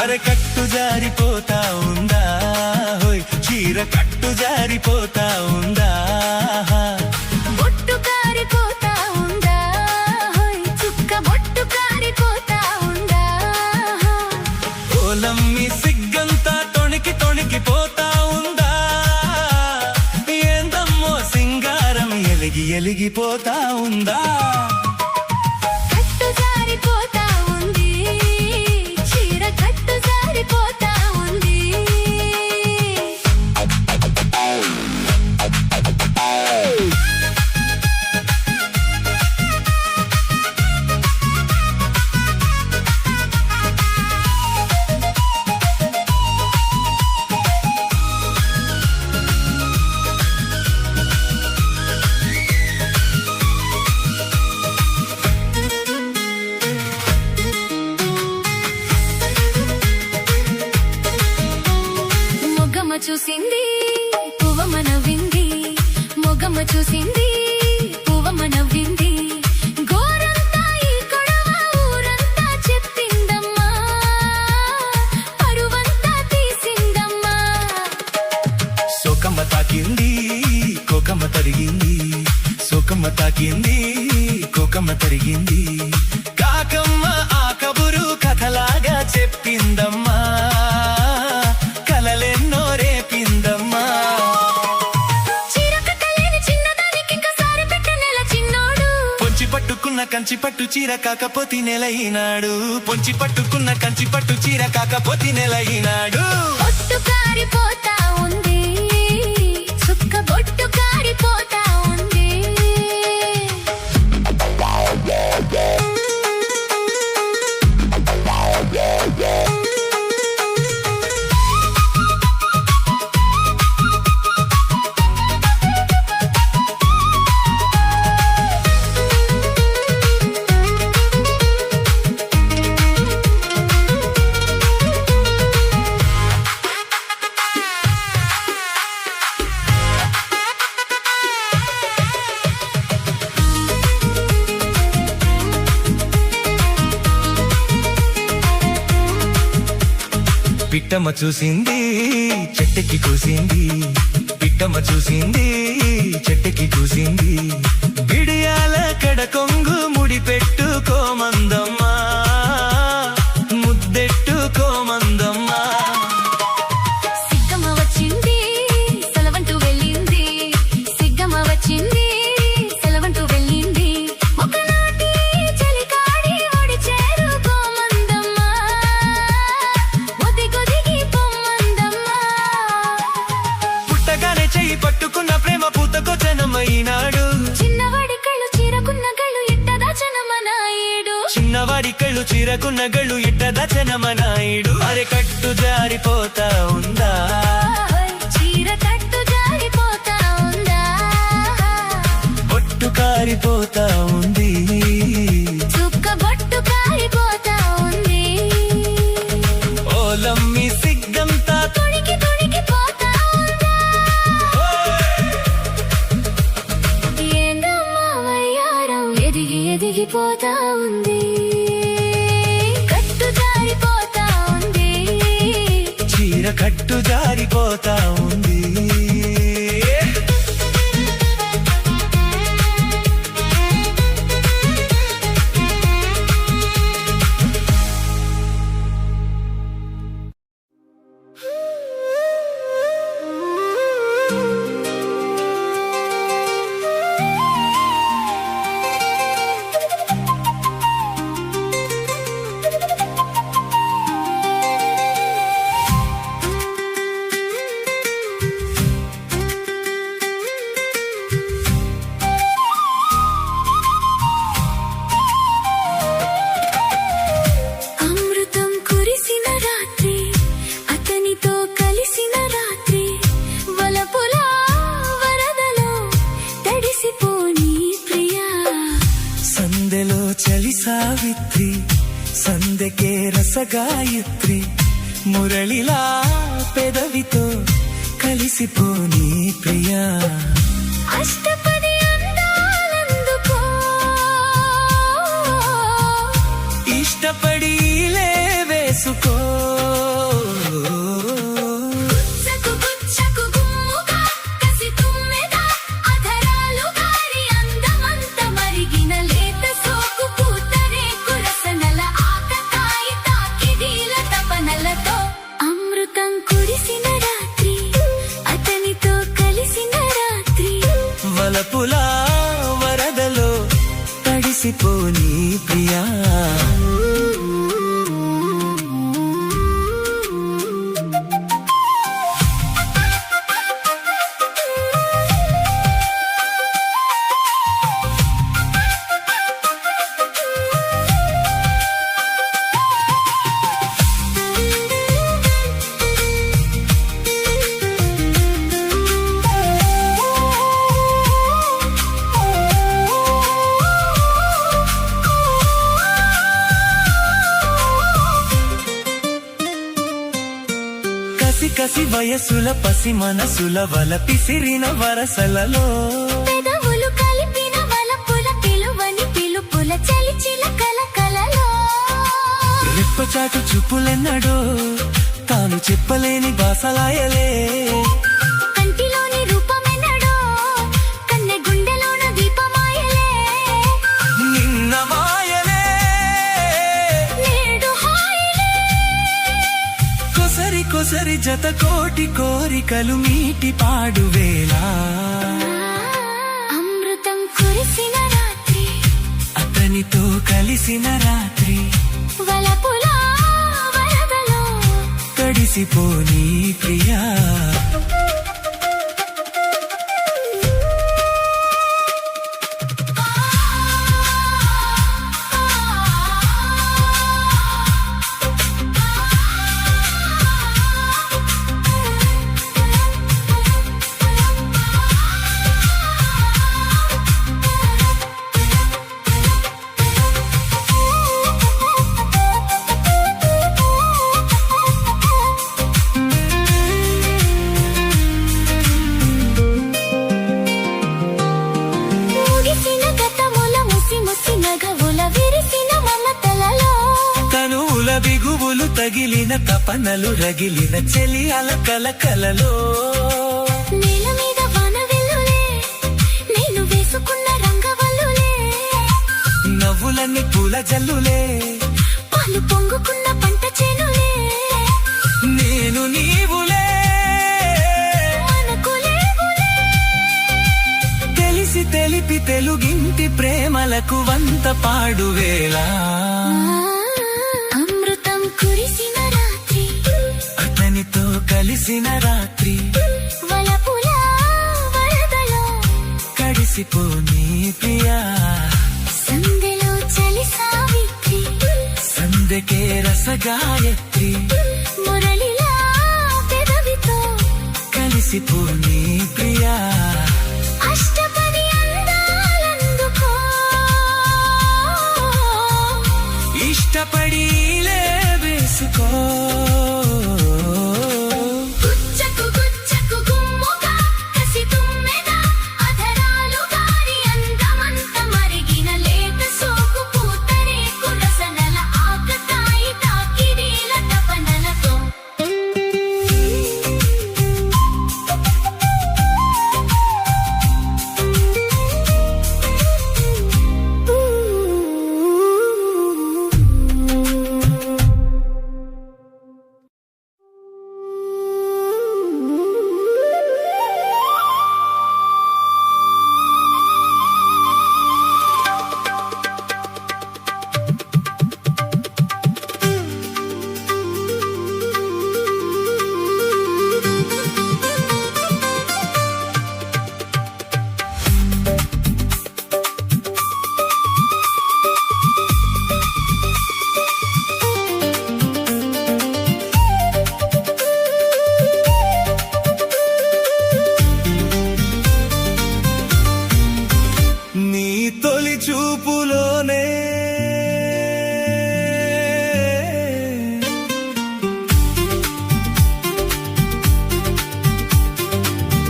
అరే కట్టు జారిపోతా ఉందా హోయ్ చీర కట్టు జారిపోతా ఉందా బొట్టు కారిపోతా ఉందా హోయ్ చుక్క బొట్టు కారిపోతా ఉందా ఓలమ్మి సిగ్గంతా తొణికి తొణికిపోతా ఉందా ఏందమ్మో సింగారం ఎలిగి ఎలిగిపోతా ఉందా చూసింది పువ్వమ్మ నవ్వింది మొగమ్మ చూసింది పువ్వమ్మ నవ్వింది గోరంతా ఈ కొడవ ఊరంతా చెప్పిందమ్మా పరువంతా తీసిందమ్మా సోకమ్మ తాకింది కోకమ్మ తరిగింది సోకమ్మ తాకింది కోకమ్మ తరిగింది కాకమ్మ ఆ కబురు కథలాగా చెప్పిందమ్మా కలలెన్నో రేపిందమ్మా పొంచి పట్టుకున్న కంచి పట్టు చీర కాకపోతే నెలయినాడు పొంచి పట్టుకున్న కంచి పట్టు చీర కాకపోతే నెలయినాడు బొట్టు కారిపోతా ఉంది చుక్క బొట్టు కారిపోతా ఉంది పిట్టమ్మ చూసింది చెట్టుకి కూసింది పిట్టమ్మ చూసింది చెట్టుకి కూసింది బిడియాల కడ కొంగు ముడి పెట్టుకోమందమ్మా ముద్దెట్టుకోమందమ్మా సిగ్గమ్మ వచ్చింది సెలవంటూ వెళ్ళింది సిగ్గమ్మ వచ్చింది సెలవంటూ వెళ్ళింది ఒకనాటి చలికాడి ఒడి చేరుకోమందమ్మా ఒదిగొదిగి పొమ్మందమ్మా పుట్టగానే చెయ్యి పట్టుకున్న ప్రేమ పూతకొచ్చనమైనాడు చిన్నవాడి కళ్ళు చీరకున్న గళ్ళు ఇట్ట దాచనమనాయుడు చిన్నవాడి కళ్ళు చీరకున్న గళ్ళు ఇట్ట దచనమనాయుడు అరే కట్టు జారిపోతా ఉందా చీర కట్టు జారిపోతా ఉందా బొట్టు కారిపోతా ఉంది చుక్క బొట్టు కారిపోతా ఉంది ఓలమ్మి సిగ్గంతా తొణికి తొణికిపోతా ఉందా ఏందమ్మా వయ్యారం ఎదిగి ఎదిగిపోతా ఉంది కట్టు జారిపోతా ఉంది చీర కట్టు జారిపోతా ఉంది సందెలో చలి సావిత్రి సందెకే రసగాయత్రి మురళిలా పెదవితో కలిసిపోని ప్రియా అష్టపది అందాలందుకో ఇష్టపడి వేసుకో గుచ్చకు గుచ్చకు గుమ్ముగా కసి తుమ్మెద అధరాలు గారి అందమంత మరిగిన లేత సోకు పూతరే కురసనల ఆకతాయి తాకిడీల తపనలతో అమృతం కురిసిన రాత్రి అతనితో కలిసిన రాత్రి వలపులా వరదలో తడిసిపోని ప్రియా కసి కసి వయసుల పసి మనసుల వల పిసిరిన వరసలలో పెదవులు కలిపిన వలపుల పిలువని పిలుపుల చలిచిల కలకలలో రెప్పచాటు చూపులెన్నడో తాను చెప్పలేని బాసలాయలే కంటిలోని రూపమెన్నడో కన్నె గుండెలోన దీపమాయలే నిన్న మాయలే నేడు హాయిలే కొసరి కొసరి జత కోటి కోరికలు మీటి పాడువేలా అమృతం కురిసిన రాత్రి అతనితో కలిసిన రాత్రి వలపుల వరదలో తడిసిపోని ప్రియా ముగిసిన గతముల ముసి ముసి నగవుల విరిసిన మమతలలో తనువుల బిగువులు తగిలిన తపనలు రగిలిన చెలి అలకల కలలో నేల మీద వాన వెల్లులే నేను వేసుకున్న రంగవల్లులే నవ్వులన్నీ పూల జల్లులే పాలు పొంగుకున్న పంట చేనులే నేను నీవులే మనకు లేవులే తెలిసి తెలిపి తెలుగింటి ప్రేమలకు వంత పాడువేలా అమృతం కురిసిన రాత్రి అతనితో కలిసిన రాత్రి వలపుల వరదలో కడిసిపోని ప్రియా సందెలో చలి సావిత్రి సందెకే రసగాయత్రి మురళిలా పెదవితో కలిసిపోని ప్రియా అష్టపది అందాలందుకో ఇష్టపడి వేసుకో గుచ్చకు గుచ్చకు గుమ్ముగా కసి తుమ్మెద అధరాలు గారి అందమంత మరిగిన లేత సోకు పూతరే కురసనల ఆకతాయి తాకిడీల తపనలతో చూపుతోనే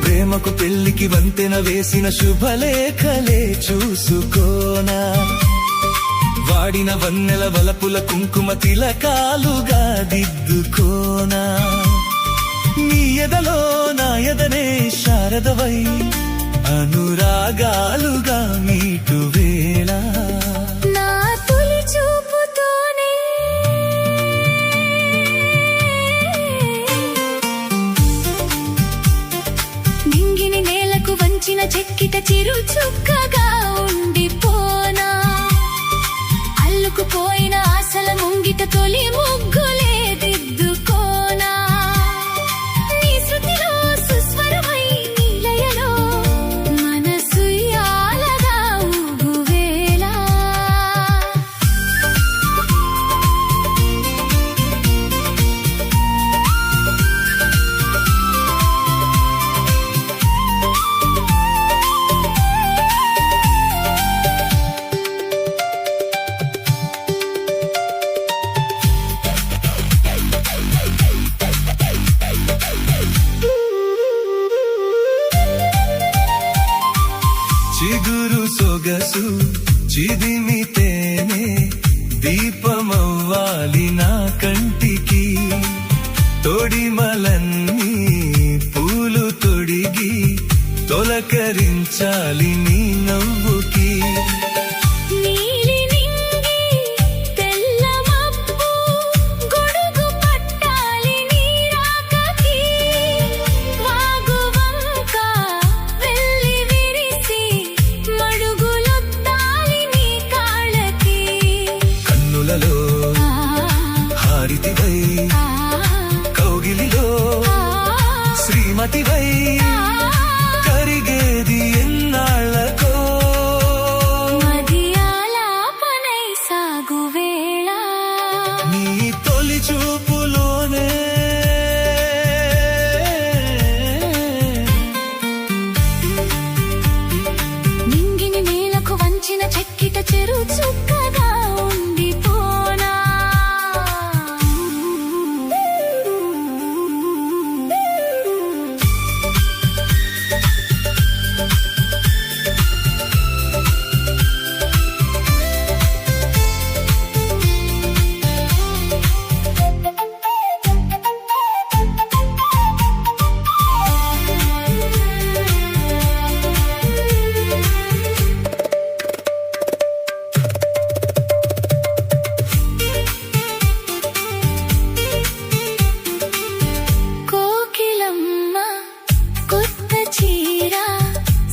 ప్రేమకు పెళ్లికి వంతెన వేసిన శుభలేఖలే చూసుకోనా వాడిన వన్నెల వలపుల కుంకుమ తిలకాలుగా దిద్దుకోనా నీ ఎదలో నా ఎదనే శారదవై అనురాగాలుగా మీటు వేళ నా తొలి చూపుతోనే నింగిని నేలకు వంచిన చెక్కిట చిరు చుక్కగా ఉండిపోనా అల్లుకుపోయిన ఆశల ముంగిట తొలి ముగ్గులే దిద్దుకోనా నీ శృతిలో సుస్వరమై నీ లయలో మనసు యాలగా ఊగువేళ చిగురు సొగసు చిదిమితేనే దీపమవ్వాలి నా కంటికి తొడిమలన్నీ పూలు తొడిగి తొలకరించాలి నీ నవ్వుకి నీలి నింగి తెల్ల మబ్బు గొడుగు పట్టాలి నీ రాకకి వాగు వంక వెళ్ళి విరిసి మడుగులొత్తాలి నీ కాళ్ళకి కన్నులలో హారితివై కౌగిలిలో శ్రీమతివై కరిగేది ఎన్నాళ్ళకో మదియాలాపనై సాగువేళ నీ తొలి చూపులోనే నింగిని నేలకు వంచిన చెక్కిట చెరు చుక్కగా ఉండిపోనా కోకిలమ్మ కొత్త చీర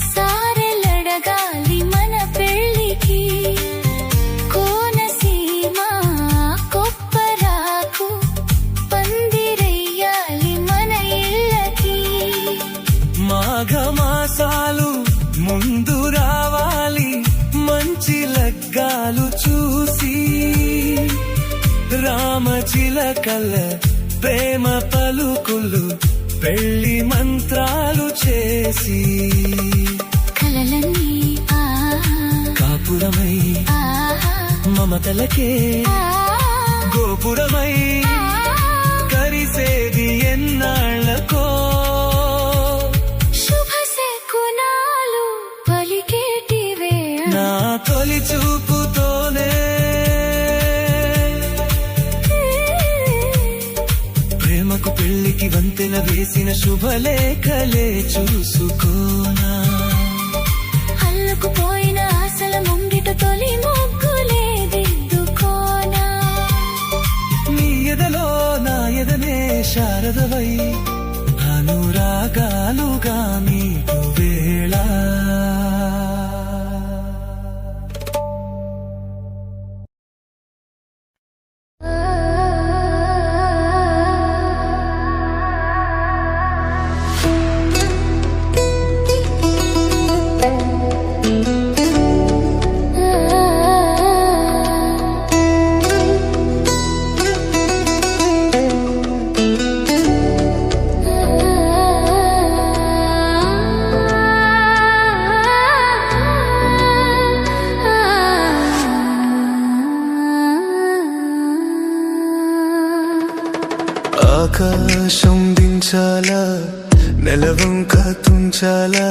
సారెలడగాలి మన పెళ్ళికి కోనసీమ కొప్పరాకు పందిరెయ్యాలి మన ఇళ్ళకి మాఘమాసాలు ముందు రావాలి మంచి లగ్గాలు చూసి రామచిలకల ప్రేమ పలుకులు పెళ్లి మంత్రాలు చేసి కలలన్నీ కాపురమై మమతలకే గోపురమై కరిసేది ఎన్నాళ్ళకో శుభ శకునాలు పలికేటి వేళ నా తొలి చూపుతోనే ప్రేమకు పెళ్లికి వంతెన వేసిన శుభలేఖలే చూసుకోనా అల్లుకుపోయిన ఆశల ముంగిట తొలి ముగ్గులే దిద్దుకోనా నీ ఎదలో నా ఎదనే శారదవై అనురాగాలుగా మీటు వేళ ఆ ఆకాశం దించాలా నెలవంక తుంచాలా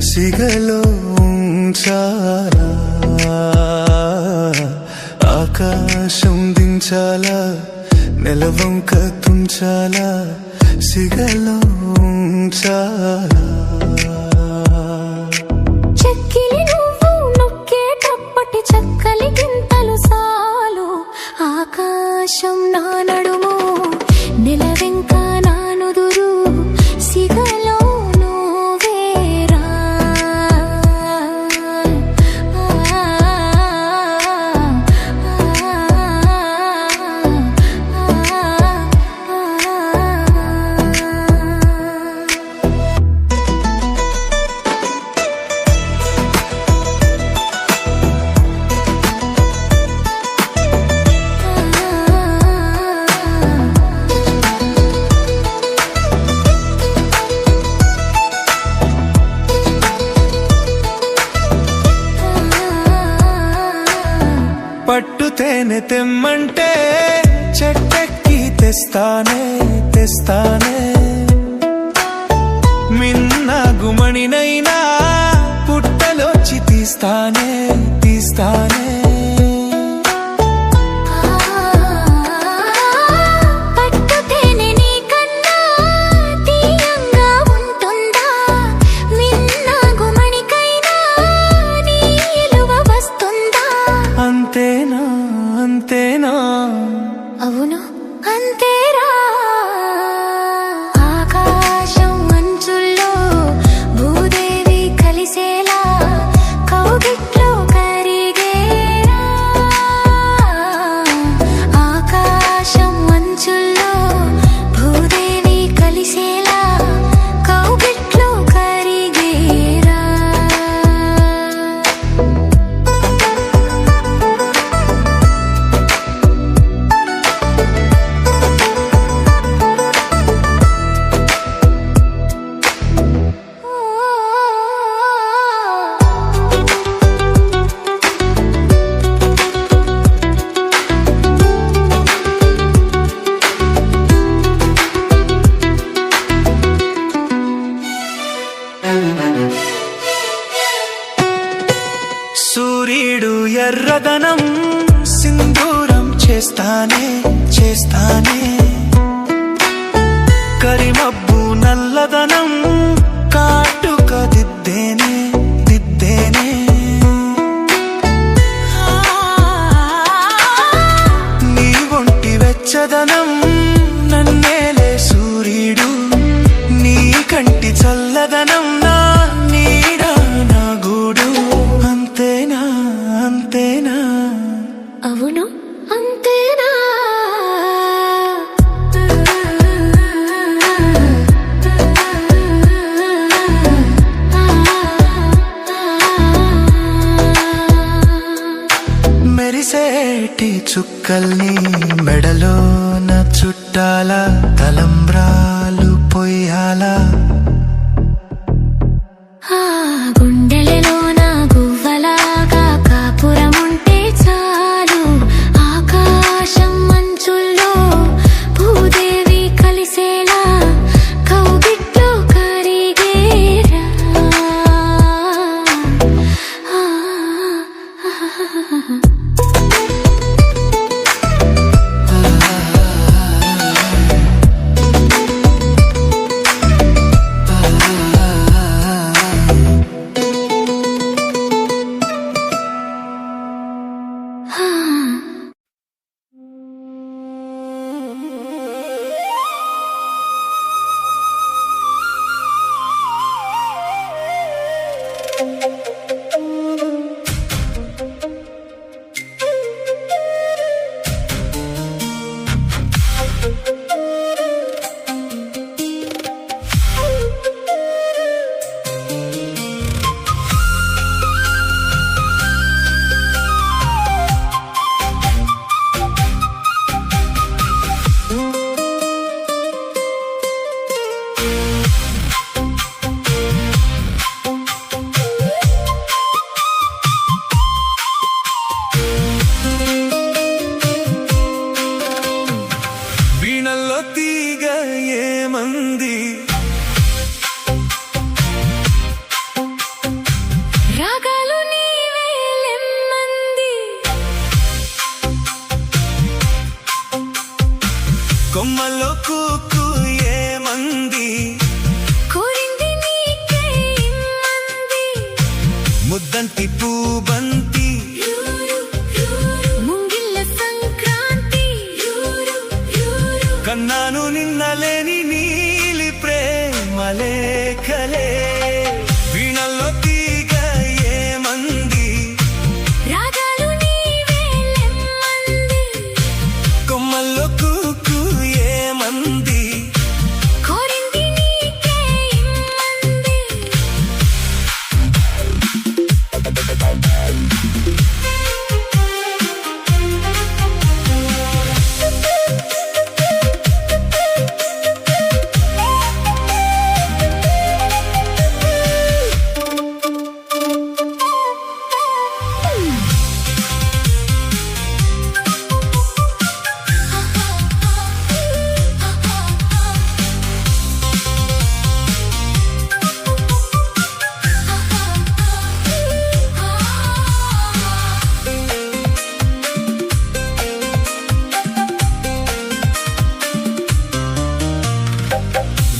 సిగలో ఉంచాలా ఆకాశం దించాలా నెలవంక తుంచాలా సిగలో ఉంచాలా చెక్కిలి నువ్వు నొక్కేటప్పటి చక్కలి గింతలు సాలు ఆకాశం నా నడుము నెలవెంక నా నుదురు సిగలో నువ్వేరా పట్టు తేనె తెమ్మంటే చెట్టెక్కి తెస్తానే తెస్తానే మిన్న గుమణినైనా పుట్టలోచి తీస్తానే తీస్తానే పట్టుతేనె నీకన్నా తీయంగా ఉంటుందా మిన్న గుమణికైనా నీ ఇలువ వస్తుందా అంతేనా అంతేనా అవును అంతేరా ఆకాశం మంచుల్లో భూదేవి కలిసేలా కౌగిట్లో కరిగేరా ఆకాశం మంచుల్లో భూదేవి కలిసేలా కౌగిట్లో కరిగేరా సూర్యుడు ఎర్రదనం సింధూరం చేస్తానే చేస్తానే కరిమబ్బు నల్లదనం కాటుక దిద్దేనే దిద్దేనే నీ ఒంటి వెచ్చదనం నన్నేలే సూర్యుడు నీ కంటి చల్లదనం నా నీడ నా గూడు అంతేనా అంతేనా అవును అంతేనా మెరిసేటి చుక్కల్ని మెడలోన చుట్టాల తలంబ్రాలు పొయ్యాలా ఆ గుండెలలోన గువ్వలాగా కాపురముంటే చాలు ఆకాశం మంచుల్లో భూదేవి కలిసేలా కౌగిట్లో కరిగేరా కొమ్మల్లో కూకు ఏమంది కోరింది నీకే ఇమ్మంది ముద్దంటి పూబంతి ముంగిళ్ళ సంక్రాంతి కన్నాను నిన్నలేని నీలి ప్రేమ లేఖలే వీణల్లో తీగ ఏమంది రాగాలు నీవే లెమ్మంది కొమ్మల్లో కూకు ఏమంది కోరింది నీకే ఇమ్మంది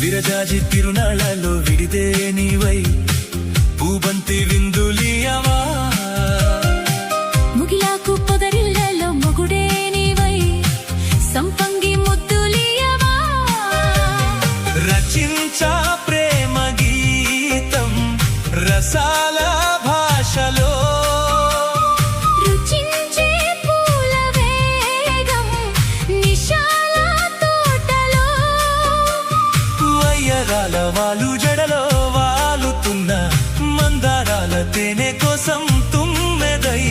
విరజాజి తిరునాళ్ళలో విడిదే నీవై పూబంతి విందులియవా ముగిలాకు పొదరిళ్ళలో మొగుడే నీవై సంపంగి ముద్దులియవా రచించా ప్రేమ గీతం రసాల భాషలో రుచించే పూల వేగం నిశాల తోటలో వయ్యరాల వాలు జడలో వాలుతున్న మందారాల తేనె కోసం తుమ్మెదై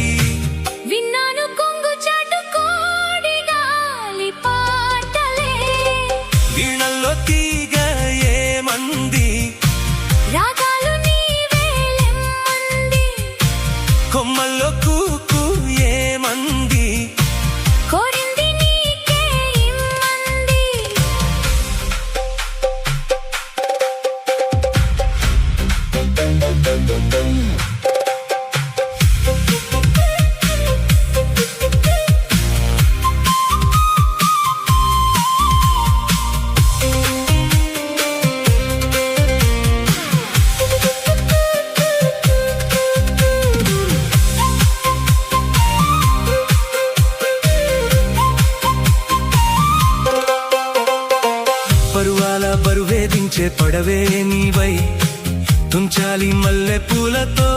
విన్నాను కొంగు చాటు కోడి గాలి పాటలే వీణల్లో తీగ ఏమంది రాగాలు నీవే లెమ్మంది కొమ్మల్లో కూకు ఏమంది కోరింది నీకే ఇమ్మంది పరువాల బరువేదించే పడవే నీవై తుంచాలి మల్లె పూలతో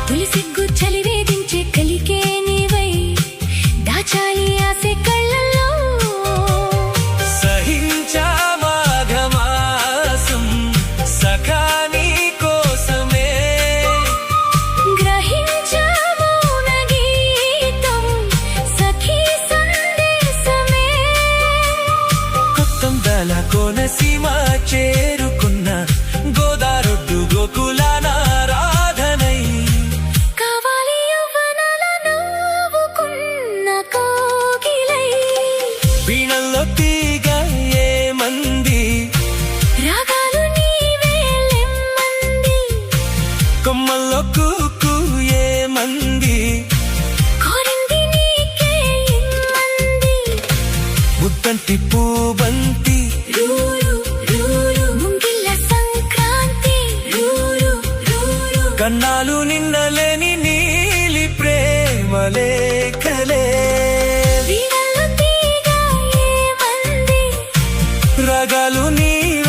తొలి సిగ్గు చలి వేధించే కలికే నీవై దాచాలి ఆసే కళ్ళల్లో సహించా మాఘమాసం సఖాని కోసమే గ్రహించా మౌన గీతం సఖీ సందేశమే కొత్తందల కోనసీమ చేరుకున్న గోదారొడ్డు గోకులాన రాధనై కావాలి యవ్వనాల నవ్వుకున్న కోకిలై వీణల్లో తీగ ఏమంది రాగాలు నీవే లెమ్మంది కొమ్మల్లో కూకు ఏమంది కోరింది నీకే ఇమ్మంది ముద్దంటి పూబంతి రూరు రూరు ముంగిళ్ళ సంక్రాంతి రూరు రూరు కన్నాలు నిన్నలేని నీలి ప్రేమ లేఖలే వీణల్లో తీగ ఏమంది రగాలు నీవే